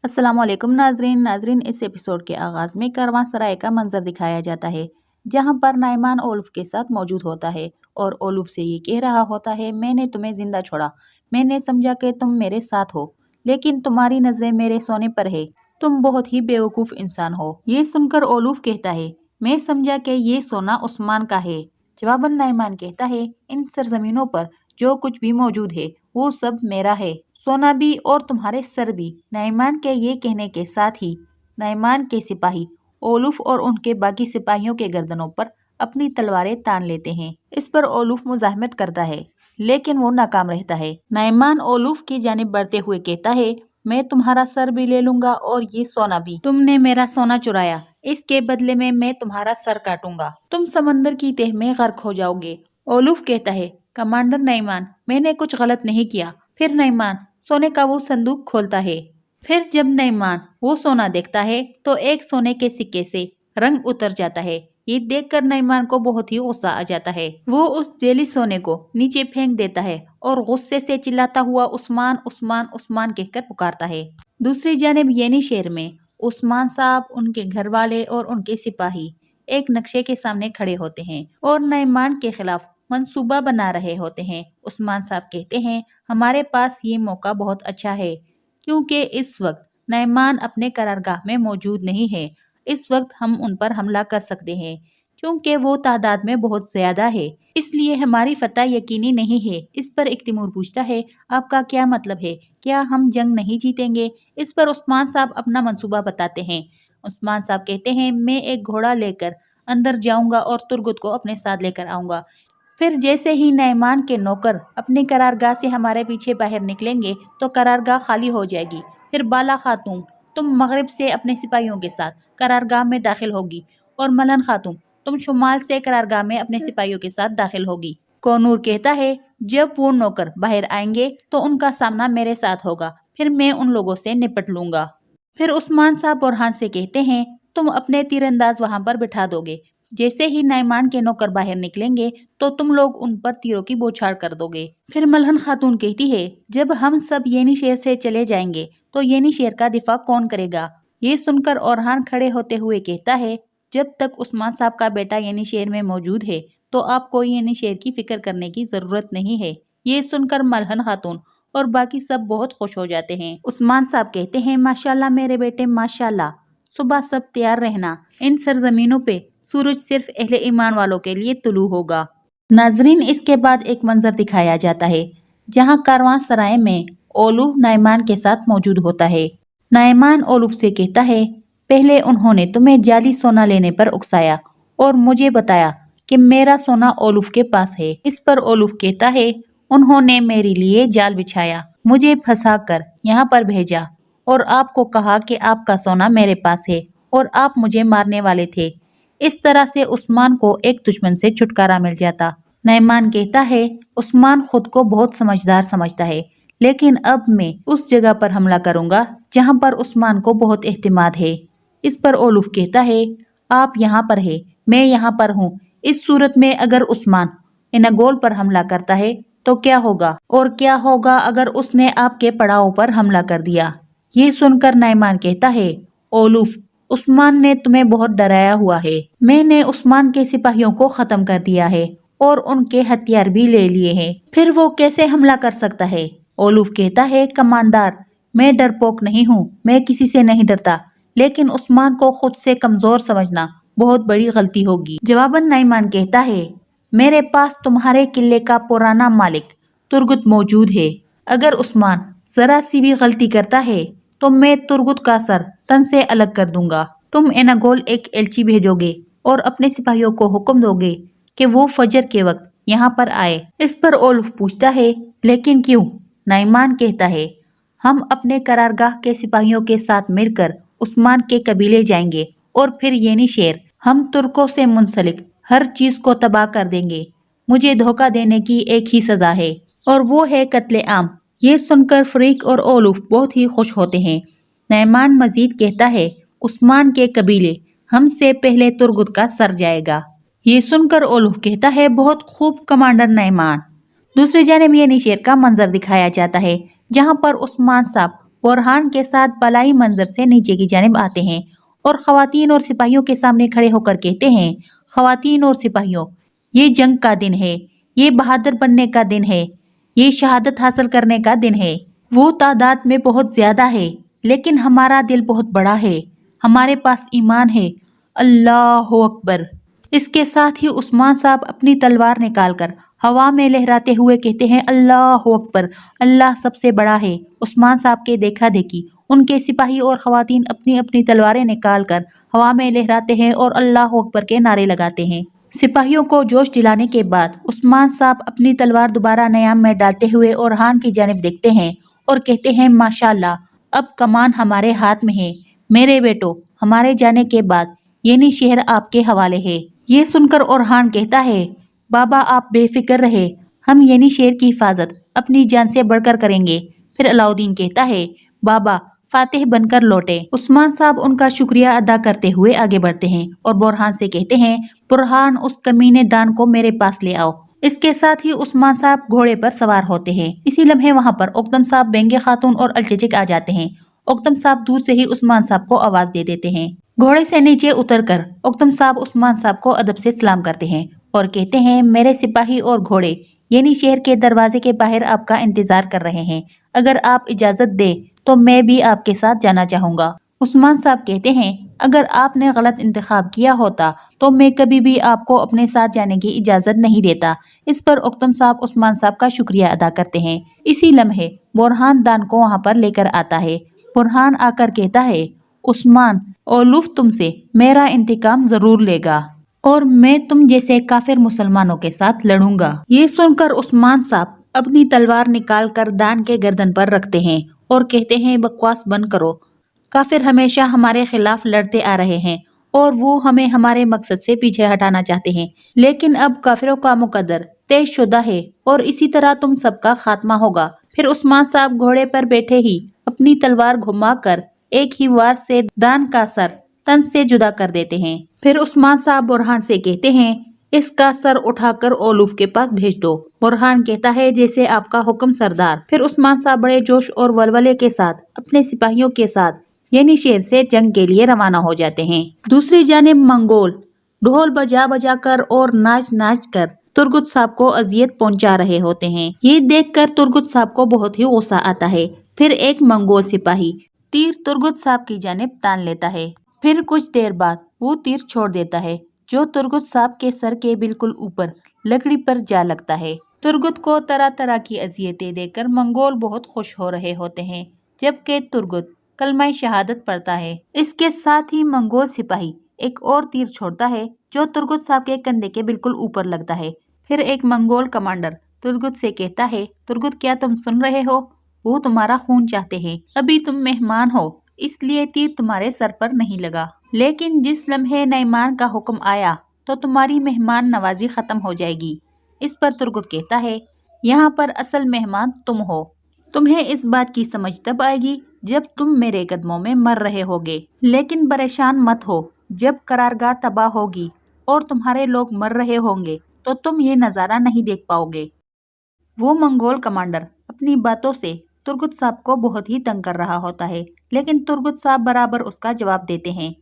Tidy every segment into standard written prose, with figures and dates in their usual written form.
अस्सलाम वालेकुम नाजरीन इस एपिसोड के आगाज़ में करवांसराय का मंजर दिखाया जाता है, जहां पर नाइमान ओलुफ के साथ मौजूद होता है और ओलुफ से ये कह रहा होता है, मैंने तुम्हें जिंदा छोड़ा। मैंने समझा कि तुम मेरे साथ हो, लेकिन तुम्हारी नजरें मेरे सोने पर है। तुम बहुत ही बेवकूफ इंसान हो। ये सुनकर ओलुफ कहता है, मैं समझा कि ये सोना उस्मान का है। जवाबन नाइमान कहता है, इन सरजमीनों पर जो कुछ भी मौजूद है वो सब मेरा है, सोना भी और तुम्हारे सर भी। नाइमान के ये कहने के साथ ही नाइमान के सिपाही ओलुफ और उनके बाकी सिपाहियों के गर्दनों पर अपनी तलवारें तान लेते हैं। इस पर ओलुफ मुजाहमत करता है, लेकिन वो नाकाम रहता है। नाइमान ओलुफ की जानिब बढ़ते हुए कहता है, मैं तुम्हारा सर भी ले लूंगा और ये सोना भी। तुमने मेरा सोना चुराया, इसके बदले में मैं तुम्हारा सर काटूंगा। तुम समंदर की तह में गर्क हो जाओगे। ओलुफ कहता है, कमांडर नाइमान, मैंने कुछ गलत नहीं किया। फिर नाइमान सोने का वो संदूक खोलता है। फिर जब नाइमान वो सोना देखता है तो एक सोने के सिक्के से रंग उतर जाता है। ये देखकर नाइमान को बहुत ही गुस्सा आ जाता है। वो उस जेली सोने को नीचे फेंक देता है और गुस्से से चिल्लाता हुआ उस्मान उस्मान उस्मान कहकर पुकारता है। दूसरी जानिब येनी शहर में उस्मान साहब, उनके घर वाले और उनके सिपाही एक नक्शे के सामने खड़े होते हैं और नाइमान के खिलाफ मंसूबा बना रहे होते हैं। उस्मान साहब कहते हैं, हमारे पास ये मौका बहुत अच्छा है, क्योंकि इस वक्त नाइमान अपने करारगाह में मौजूद नहीं है। इस वक्त हम उन पर हमला कर सकते हैं, क्योंकि वो तादाद में बहुत ज्यादा है, इसलिए हमारी फतह यकीनी नहीं है। इस पर इख्तिमूर पूछता है, आपका क्या मतलब है? क्या हम जंग नहीं जीतेंगे? इस पर उस्मान साहब अपना मंसूबा बताते हैं। उस्मान साहब कहते हैं, मैं एक घोड़ा लेकर अंदर जाऊंगा और तुर्गुत को अपने साथ लेकर आऊंगा। फिर जैसे ही नाइमान के नौकर अपनी करारगाह से हमारे पीछे बाहर निकलेंगे तो करारगाह खाली हो जाएगी। फिर बाला खातून, तुम मगरिब से अपने सिपाहियों के साथ करारगाह में दाखिल होगी और मलन खातून, तुम शुमाल से करारगाह में अपने सिपाहियों के साथ दाखिल होगी। कोनूर कहता है, जब वो नौकर बाहर आएंगे तो उनका सामना मेरे साथ होगा, फिर मैं उन लोगों से निपट लूंगा। फिर उस्मान साहब बुरहान से कहते हैं, तुम अपने तीरंदाज वहां पर बिठा दोगे। जैसे ही नाइमान के नौकर बाहर निकलेंगे तो तुम लोग उन पर तीरों की बौछार कर दोगे। फिर मलहन खातून कहती है, जब हम सब येनी शेर से चले जाएंगे तो येनी शेर का दिफा कौन करेगा? ये सुनकर ओरहान खड़े होते हुए कहता है, जब तक उस्मान साहब का बेटा येनी शेर में मौजूद है तो आपको येनी शेर की फिक्र करने की जरूरत नहीं है। ये सुनकर मलहन खातून और बाकी सब बहुत खुश हो जाते हैं। उस्मान साहब कहते हैं, माशाल्लाह मेरे बेटे माशाल्लाह, सुबह सब तैयार रहना, इन सरजमीनों पे सूरज सिर्फ अहले ईमान वालों के लिए तुलू होगा। नाजरीन, इसके बाद एक मंजर दिखाया जाता है जहां कारवां सराय में ओलुफ नाइमान के साथ मौजूद होता है। नाइमान ओलुफ से कहता है, पहले उन्होंने तुम्हें जाली सोना लेने पर उकसाया और मुझे बताया कि मेरा सोना ओलुफ के पास है। इस पर ओलुफ कहता है, उन्होंने मेरे लिए जाल बिछाया, मुझे फंसा कर यहाँ पर भेजा और आपको कहा कि आपका सोना मेरे पास है और आप मुझे मारने वाले थे। इस तरह से उस्मान को एक दुश्मन से छुटकारा मिल जाता। नाइमान कहता है, उस्मान खुद को बहुत समझदार समझता है, लेकिन अब मैं उस जगह पर हमला करूंगा जहां पर उस्मान को बहुत एहतिमाद है। इस पर ओलुफ कहता है, आप यहाँ पर है, मैं यहाँ पर हूँ। इस सूरत में अगर उस्मान इनागोल पर हमला करता है तो क्या होगा, और क्या होगा अगर उसने आपके पड़ाव पर हमला कर दिया? ये सुनकर नाइमान कहता है, ओलुफ, उस्मान ने तुम्हें बहुत डराया हुआ है। मैंने उस्मान के सिपाहियों को खत्म कर दिया है और उनके हथियार भी ले लिए हैं, फिर वो कैसे हमला कर सकता है? ओलुफ कहता है, कमांडर, मैं डरपोक नहीं हूँ, मैं किसी से नहीं डरता, लेकिन उस्मान को खुद से कमजोर समझना बहुत बड़ी गलती होगी। जवाबन नाइमान कहता है, मेरे पास तुम्हारे किले का पुराना मालिक तुर्गुत मौजूद है। अगर उस्मान जरा सी भी गलती करता है तो मैं तुर्गुत का सर तन से अलग कर दूंगा। तुम एनागोल एक एलची भेजोगे और अपने सिपाहियों को हुक्म दोगे कि वो फजर के वक्त यहाँ पर आए। इस पर ओलुफ पूछता है, लेकिन क्यों? नाइमान कहता है, हम अपने करारगाह के सिपाहियों के साथ मिलकर उस्मान के कबीले जाएंगे और फिर येनी शेर, हम तुर्कों से मुंसलिक हर चीज को तबाह कर देंगे। मुझे धोखा देने की एक ही सजा है और वो है कत्ले आम। ये सुनकर फरीक और ओलुफ बहुत ही खुश होते हैं। नाइमान मजीद कहता है, उस्मान के कबीले हमसे पहले तुर्गुत का सर जाएगा। ये सुनकर ओलुफ कहता है, बहुत खूब कमांडर नाइमान। दूसरी जानिब येनी शेर का मंजर दिखाया जाता है जहां पर उस्मान साहब बोरहान के साथ बलाई मंजर से नीचे की जानिब आते हैं और खवातीन और सिपाहियों के सामने खड़े होकर कहते हैं, खवातीन और सिपाहियों, ये जंग का दिन है, ये बहादुर बनने का दिन है, ये शहादत हासिल करने का दिन है। वो तादाद में बहुत ज्यादा है, लेकिन हमारा दिल बहुत बड़ा है, हमारे पास ईमान है। अल्लाह अकबर। इसके साथ ही उस्मान साहब अपनी तलवार निकालकर हवा में लहराते हुए कहते हैं, अल्लाह अकबर, अल्लाह सबसे बड़ा है। उस्मान साहब के देखा देखी उनके सिपाही और खवातीन अपनी अपनी तलवारें निकालकर हवा में लहराते हैं और अल्लाह अकबर के नारे लगाते हैं। सिपाहियों को जोश दिलाने के बाद उस्मान साहब अपनी तलवार दोबारा नयाम में डालते हुए ओरहान की जानिब देखते हैं और कहते हैं, माशाल्लाह, अब कमान हमारे हाथ में है। मेरे बेटो, हमारे जाने के बाद येनी शहर आपके हवाले है। ये सुनकर ओरहान कहता है, बाबा आप बेफिक्र रहे, हम येनी शहर की हिफाजत अपनी जान से बढ़कर करेंगे। फिर अलाउद्दीन कहता है, बाबा फातिह बनकर लौटे। उस्मान साहब उनका शुक्रिया अदा करते हुए आगे बढ़ते हैं और बोरहान से कहते हैं, बुरहान उस कमीने दान को मेरे पास ले आओ। इसके साथ ही उस्मान साहब घोड़े पर सवार होते हैं। इसी लम्हे वहाँ पर उकदम साहब, बेंगे खातून और अलचचिक आ जाते हैं। उकदम साहब दूर से ही उस्मान साहब को आवाज दे देते हैं। घोड़े से नीचे उतरकर उकदम साहब उस्मान साहब को अदब से सलाम करते हैं और कहते हैं, मेरे सिपाही और घोड़े येनी शहर के दरवाजे के बाहर आपका इंतजार कर रहे हैं। अगर आप इजाजत दे तो मैं भी आपके साथ जाना चाहूंगा। उस्मान साहब कहते हैं, अगर आपने गलत इंतखाब किया होता तो मैं कभी भी आपको अपने साथ जाने की इजाजत नहीं देता। इस पर उकदम साहब उस्मान साहब का शुक्रिया अदा करते हैं। इसी लम्हे बुरहान दान को वहाँ पर लेकर आता है। बुरहान आकर कहता है, उस्मान, ओलूफ तुमसे मेरा इंतकाम जरूर लेगा और मैं तुम जैसे काफिर मुसलमानों के साथ लड़ूंगा। ये सुनकर उस्मान साहब अपनी तलवार निकालकर दान के गर्दन पर रखते हैं और कहते हैं, बकवास बंद करो। काफिर हमेशा हमारे खिलाफ लड़ते आ रहे हैं और वो हमें हमारे मकसद से पीछे हटाना चाहते हैं, लेकिन अब काफिरों का मुकद्दर तय शुदा है और इसी तरह तुम सबका खात्मा होगा। फिर उस्मान साहब घोड़े पर बैठे ही अपनी तलवार घुमाकर एक ही वार से दान का सर तन से जुदा कर देते हैं। फिर उस्मान साहब बुरहान से कहते हैं, इसका सर उठाकर ओलूफ के पास भेज दो। बुरहान कहता है, जैसे आपका हुक्म सरदार। फिर उस्मान साहब बड़े जोश और वलवले के साथ अपने सिपाहियों के साथ येनी शहर से जंग के लिए रवाना हो जाते हैं। दूसरी जानिब मंगोल ढोल बजा बजा कर और नाच नाच कर तुर्गुत साहब को अजियत पहुंचा रहे होते हैं। ये देखकर तुर्गुत साहब को बहुत ही गुस्सा आता है। फिर एक मंगोल सिपाही तीर तुर्गुत साहब की जानिब तान लेता है। फिर कुछ देर बाद वो तीर छोड़ देता है जो तुर्गुत साहब के सर के बिल्कुल ऊपर लकड़ी पर जा लगता है। तुर्गुत को तरह तरह की अजियतें देकर मंगोल बहुत खुश हो रहे होते हैं, जबकि तुर्गुत कलमा शहादत पढ़ता है। इसके साथ ही मंगोल सिपाही एक और तीर छोड़ता है जो तुर्गुत साहब के कंधे के बिल्कुल ऊपर लगता है। फिर एक मंगोल कमांडर तुर्गुत से कहता है, तुर्गुत क्या तुम सुन रहे हो? वो तुम्हारा खून चाहते हैं। अभी तुम मेहमान हो, इसलिए तीर तुम्हारे सर पर नहीं लगा, लेकिन जिस लम्हे नईमान का हुक्म आया तो तुम्हारी मेहमान नवाजी खत्म हो जाएगी। इस पर तुर्गुत कहता है, यहाँ पर असल मेहमान तुम हो। तुम्हें इस बात की समझ तब आएगी जब तुम मेरे कदमों में मर रहे होगे, लेकिन परेशान मत हो। जब करारगाह तबाह होगी और तुम्हारे लोग मर रहे होंगे तो तुम ये नज़ारा नहीं देख पाओगे। वो मंगोल कमांडर अपनी बातों से तुर्गुत साहब को बहुत ही तंग कर रहा होता है, लेकिन तुर्गुत साहब बराबर उसका जवाब देते हैं।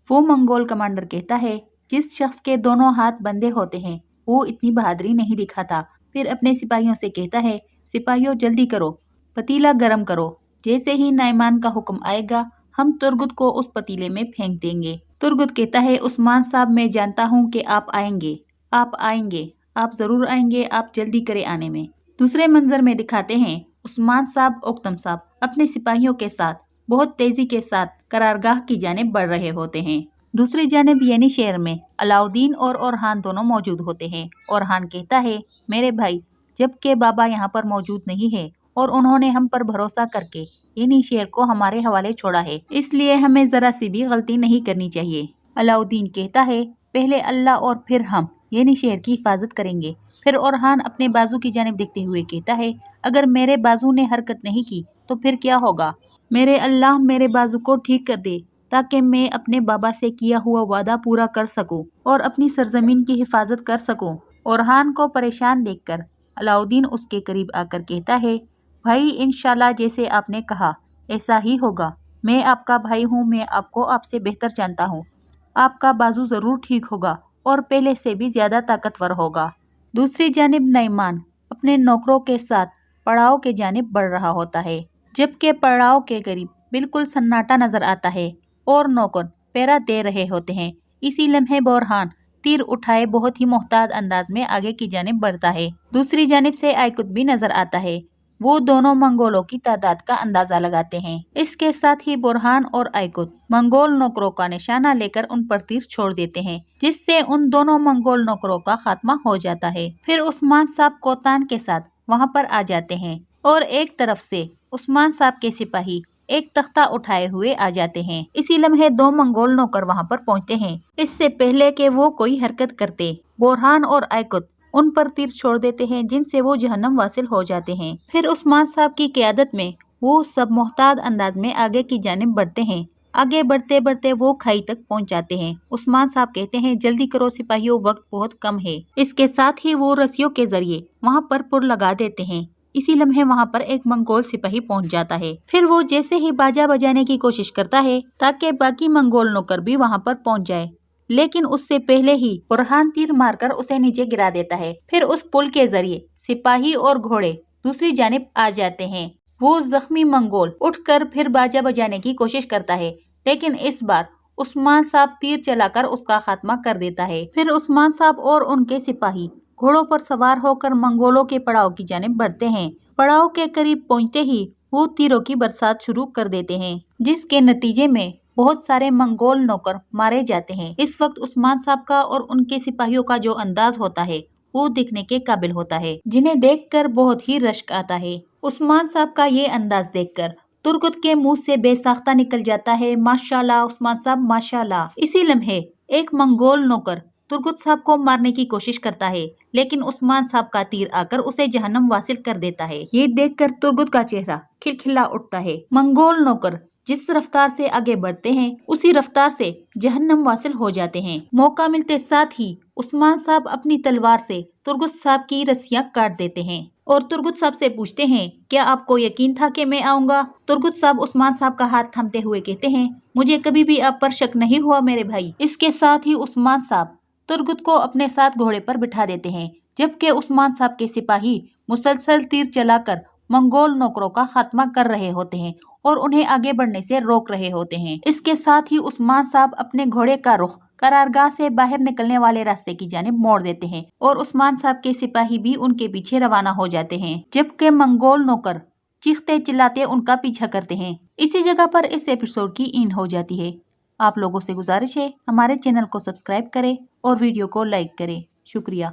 वो मंगोल कमांडर कहता है, जिस शख्स के दोनों हाथ बंधे होते हैं वो इतनी बहादुरी नहीं दिखाता। फिर अपने सिपाहियों से कहता है, सिपाहियों जल्दी करो, पतीला गर्म करो। जैसे ही नाइमान का हुक्म आएगा हम तुर्गुत को उस पतीले में फेंक देंगे। तुर्गुत कहता है, उस्मान साहब मैं जानता हूँ कि आप आएंगे, आप जरूर आएंगे, आप जल्दी करें आने में। दूसरे मंजर में दिखाते हैं उस्मान साहब उकदम साहब अपने सिपाहियों के साथ बहुत तेजी के साथ करारगाह की जानिब बढ़ रहे होते हैं। दूसरी जानिब येनी शहर में अलाउद्दीन और ओरहान दोनों मौजूद होते हैं। ओरहान कहता है, मेरे भाई, जबकि बाबा यहाँ पर मौजूद नहीं है और उन्होंने हम पर भरोसा करके येनी शहर को हमारे हवाले छोड़ा है, इसलिए हमें जरा सी भी गलती नहीं करनी चाहिए। अलाउद्दीन कहता है, पहले अल्लाह और फिर हम येनी शहर की हिफाजत करेंगे। फिर ओरहान अपने बाजू की जानिब देखते हुए कहता है, अगर मेरे बाजू ने हरकत नहीं की तो फिर क्या होगा? मेरे अल्लाह मेरे बाजू को ठीक कर दे ताकि मैं अपने बाबा से किया हुआ वादा पूरा कर सकूं और अपनी सरजमीन की हिफाजत कर सकूं। ओरहान को परेशान देखकर अलाउद्दीन उसके करीब आकर कहता है, भाई इंशाल्लाह जैसे आपने कहा ऐसा ही होगा। मैं आपका भाई हूँ, मैं आपको आपसे बेहतर जानता हूँ। आपका बाजू जरूर ठीक होगा और पहले से भी ज्यादा ताकतवर होगा। दूसरी जानिब नईमान अपने नौकरों के साथ पड़ाव के जानिब बढ़ रहा होता है, जबकि पड़ाव के करीब बिल्कुल सन्नाटा नजर आता है और नौकर पहरा दे रहे होते हैं। इसी लम्हे बोरहान तीर उठाए बहुत ही मोहतात अंदाज में आगे की जानिब बढ़ता है। दूसरी जानिब से आइकुत भी नजर आता है। वो दोनों मंगोलों की तादाद का अंदाजा लगाते हैं। इसके साथ ही बुरहान और आइकुत मंगोल नौकरों का निशाना लेकर उन पर तीर छोड़ देते हैं, जिससे उन दोनों मंगोल नौकरों का खात्मा हो जाता है। फिर उस्मान साहब कोतान के साथ वहाँ पर आ जाते हैं और एक तरफ से उस्मान साहब के सिपाही एक तख्ता उठाए हुए आ जाते हैं। इसी लम्हे दो मंगोल नौकर वहाँ पर पहुँचते हैं। इससे पहले कि वो कोई हरकत करते, बुरहान और आइकुत उन पर तीर छोड़ देते हैं, जिनसे वो जहन्नम वासिल हो जाते हैं। फिर उस्मान साहब की क़यादत में वो सब मोहताज अंदाज में आगे की जानिब बढ़ते हैं। आगे बढ़ते बढ़ते वो खाई तक पहुंच जाते हैं। उस्मान साहब कहते हैं, जल्दी करो सिपाहियों, वक्त बहुत कम है। इसके साथ ही वो रस्सियों के जरिए वहाँ पर पुर लगा देते हैं। इसी लम्हे वहाँ पर एक मंगोल सिपाही पहुंच जाता है। फिर वो जैसे ही बाजा बजाने की कोशिश करता है ताकि बाकी मंगोल नौकर भी वहाँ पर पहुंच जाए, लेकिन उससे पहले ही बुरहान तीर मारकर उसे नीचे गिरा देता है। फिर उस पुल के जरिए सिपाही और घोड़े दूसरी जानिब आ जाते हैं। वो जख्मी मंगोल उठकर फिर बाजा बजाने की कोशिश करता है, लेकिन इस बार उस्मान साहब तीर चलाकर उसका खात्मा कर देता है। फिर उस्मान साहब और उनके सिपाही घोड़ों पर सवार होकर मंगोलों के पड़ाव की जानिब बढ़ते हैं। पड़ाव के करीब पहुंचते ही वो तीरों की बरसात शुरू कर देते हैं, जिसके नतीजे में बहुत सारे मंगोल नौकर मारे जाते हैं। इस वक्त उस्मान साहब का और उनके सिपाहियों का जो अंदाज होता है वो दिखने के काबिल होता है, जिन्हें देखकर बहुत ही रश्क आता है। उस्मान साहब का ये अंदाज देखकर तुर्गुत के मुंह से बेसाख्ता निकल जाता है, माशाल्लाह उस्मान साहब माशाल्लाह। इसी लम्हे एक मंगोल नौकर तुर्गुत साहब को मारने की कोशिश करता है, लेकिन उस्मान साहब का तीर आकर उसे जहन्नम वासिल कर देता है। ये देखकर तुर्गुत का चेहरा खिलखिला उठता है। मंगोल नौकर जिस रफ्तार से आगे बढ़ते हैं उसी रफ्तार से जहन्नम वासिल हो जाते हैं। मौका मिलते साथ ही उस्मान साहब अपनी तलवार से तुर्गुत साहब की रस्सियां काट देते हैं और तुर्गुत साहब से पूछते हैं, क्या आपको यकीन था कि मैं आऊंगा? तुर्गुत साहब उस्मान साहब का हाथ थामते हुए कहते हैं, मुझे कभी भी आप पर शक नहीं हुआ मेरे भाई। इसके साथ ही उस्मान साहब तुर्गुत को अपने साथ घोड़े पर बिठा देते हैं, जबकि उस्मान साहब के सिपाही मुसलसल तीर चलाकर मंगोल नौकरों का खात्मा कर रहे होते हैं और उन्हें आगे बढ़ने से रोक रहे होते हैं। इसके साथ ही उस्मान साहब अपने घोड़े का रुख करारगाह से बाहर निकलने वाले रास्ते की जानिब मोड़ देते हैं और उस्मान साहब के सिपाही भी उनके पीछे रवाना हो जाते हैं, जबकि मंगोल नौकर चीखते चिल्लाते उनका पीछा करते हैं। इसी जगह पर इस एपिसोड की एंड हो जाती है। आप लोगों से गुजारिश है हमारे चैनल को सब्सक्राइब करें और वीडियो को लाइक करें। शुक्रिया।